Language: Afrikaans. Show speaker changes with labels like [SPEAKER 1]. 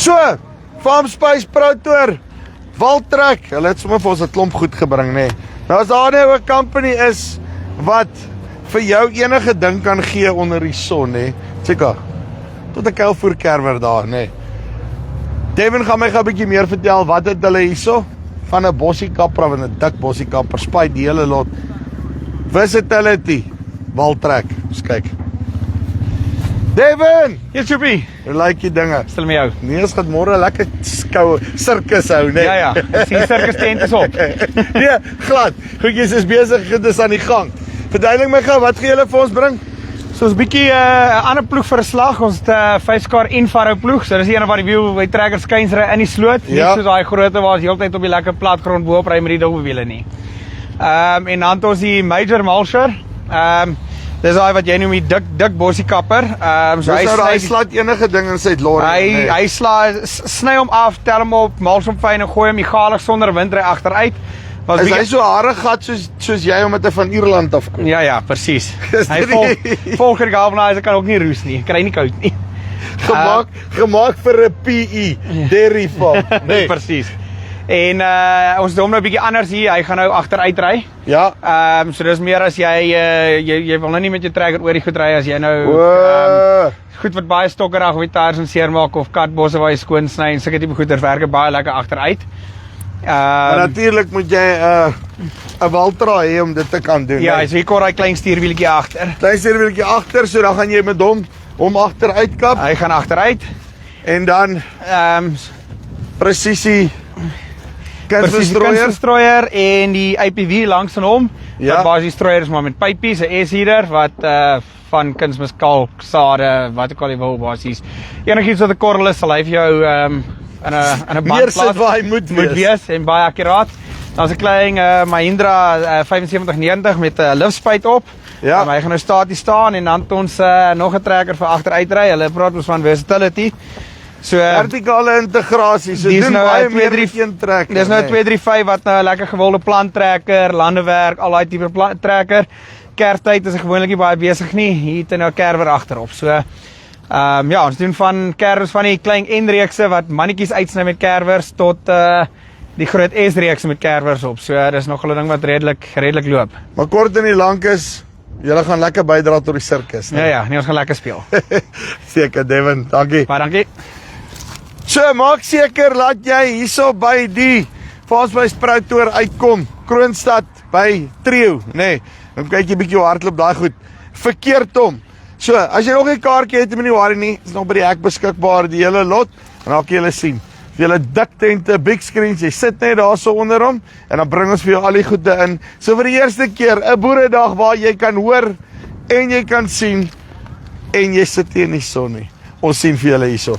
[SPEAKER 1] So, Farm Space Pro Tour, Waltrek, hulle het sommer vir ons 'n klomp goed gebring, nee. Nou as daar nou 'n company is wat vir jou enige ding kan gee onder die son, nee. Tjeka, tot 'n kuilvoer kerwer daar, nee. Devin gaan my gou 'n bietjie meer vertel wat het hulle hierso van 'n bossiekapper of 'n dik bossiekapper, spuit die hele lot. Versatility, Waltrek, eens kyk. Devin!
[SPEAKER 2] Yes, Joopie.
[SPEAKER 1] Hoe lyk die dinge?
[SPEAKER 2] Stel met jou.
[SPEAKER 1] Nee, ons gaan môre lekker skou sirkus hou, nee.
[SPEAKER 2] Ja, ek sien sirkus tent is op.
[SPEAKER 1] Nee, glad. Goedjies is besig, dit is aan die gang. Verduidelik my gou, wat gaan julle vir ons bring?
[SPEAKER 2] So ons bietjie 'n ander ploeg vir 'n slag. Ons het 5 skar Envaro ploeg. So dis een van die wiel by trekker skynsry in die sloot. Nie soos daai grootte waar ons heeltyd op die lekker platgrond bo-op ry met die dubbelwiele nie. En dan het ons die Major Mulcher. Dis daai wat jy noem die dik bossiekapper. So
[SPEAKER 1] hy slaat enige ding in sy lorry.
[SPEAKER 2] Hy sny hom af, tel hom op, mals hom fyn en gooi hom egalig sonder windry agteruit.
[SPEAKER 1] Is hy so hare gat soos jy omdat hy van Ierland afkom?
[SPEAKER 2] Ja, presies. Hy volg die galvanizer kan ook nie roes nie. Kry nie koud nie.
[SPEAKER 1] Gemaak vir 'n PE dairy farm.
[SPEAKER 2] Nee, presies. En ons doen hom nou 'n bietjie anders hier. Hy gaan nou agteruit ry.
[SPEAKER 1] Ja.
[SPEAKER 2] So dis meer as jy wil nou nie met jou trekker oor die goed ry as jy nou goed wat baie stokkerig of die tyres en seermaak of katbosse waar jy skoon sny en sulke tipe goeder werk baie lekker agteruit.
[SPEAKER 1] Maar natuurlik moet jy 'n Waltra hê om dit te kan doen.
[SPEAKER 2] Ja, so hier kom daai klein stuurwieltjie agter.
[SPEAKER 1] Klein stuurwieltjie agter, so dan gaan jy met hom agteruit kap.
[SPEAKER 2] Hy gaan agteruit
[SPEAKER 1] en dan presisie
[SPEAKER 2] kunsverstrooier en die IPV langs aan hom.
[SPEAKER 1] Ja.
[SPEAKER 2] Wat basies strooier is maar met pypies, 'n S-header wat van kunsmiskalk, sade, wat ook al jy wil basies. Enigiets wat 'n korrel is, sal hy vir jou in 'n bandplaat
[SPEAKER 1] waar hy moet
[SPEAKER 2] wees en baie akkuraat. Daar's 'n klein Mahindra 7590 met 'n liftspuit op.
[SPEAKER 1] Ja.
[SPEAKER 2] Hy gaan nou staties staan en dan het ons nog 'n trekker vir agteruitry. Hulle praat ons van versatility. So
[SPEAKER 1] vertikale integrasie. So
[SPEAKER 2] dis
[SPEAKER 1] doen
[SPEAKER 2] nou
[SPEAKER 1] baie meer as een trekker.
[SPEAKER 2] Dis nou 'n 235 wat nou 'n lekker gewilde planttrekker, landewerk, al daai tipe trekker. Kerftyd is ek gewoonlik nie baie besig nie. Hier het nou 'n kerwer agterop. So ja, ons doen van kerwers van die klein N-reekse wat mannetjies uitsny met kerwers tot die groot S-reekse met kerwers op. So dis nog 'n ding wat redelik loop.
[SPEAKER 1] Maar kort en die lank is julle gaan lekker bydra tot die sirkus,
[SPEAKER 2] nee? Ja, ons gaan lekker speel.
[SPEAKER 1] Seker, Devin, dankie.
[SPEAKER 2] Baie dankie.
[SPEAKER 1] So, maak seker dat jy hierso by die Farm Space Pro Tour uitkom. Kroonstad by Trio, nee. Dan kyk jy bietjie hoe hardloop daai goed. Verkeerd om. So, as jy nog 'n kaartjie het in die worry nie, is nog by die hek beskikbaar die hele lot en dan kan jy hulle sien. Vir julle dik tente, big screens, jy sit net daarso onder hom en dan bring ons vir jou al die goede in. So vir die eerste keer 'n boeredag waar jy kan hoor en jy kan sien en jy sit nie in die son nie. Ons sien vir julle hierso.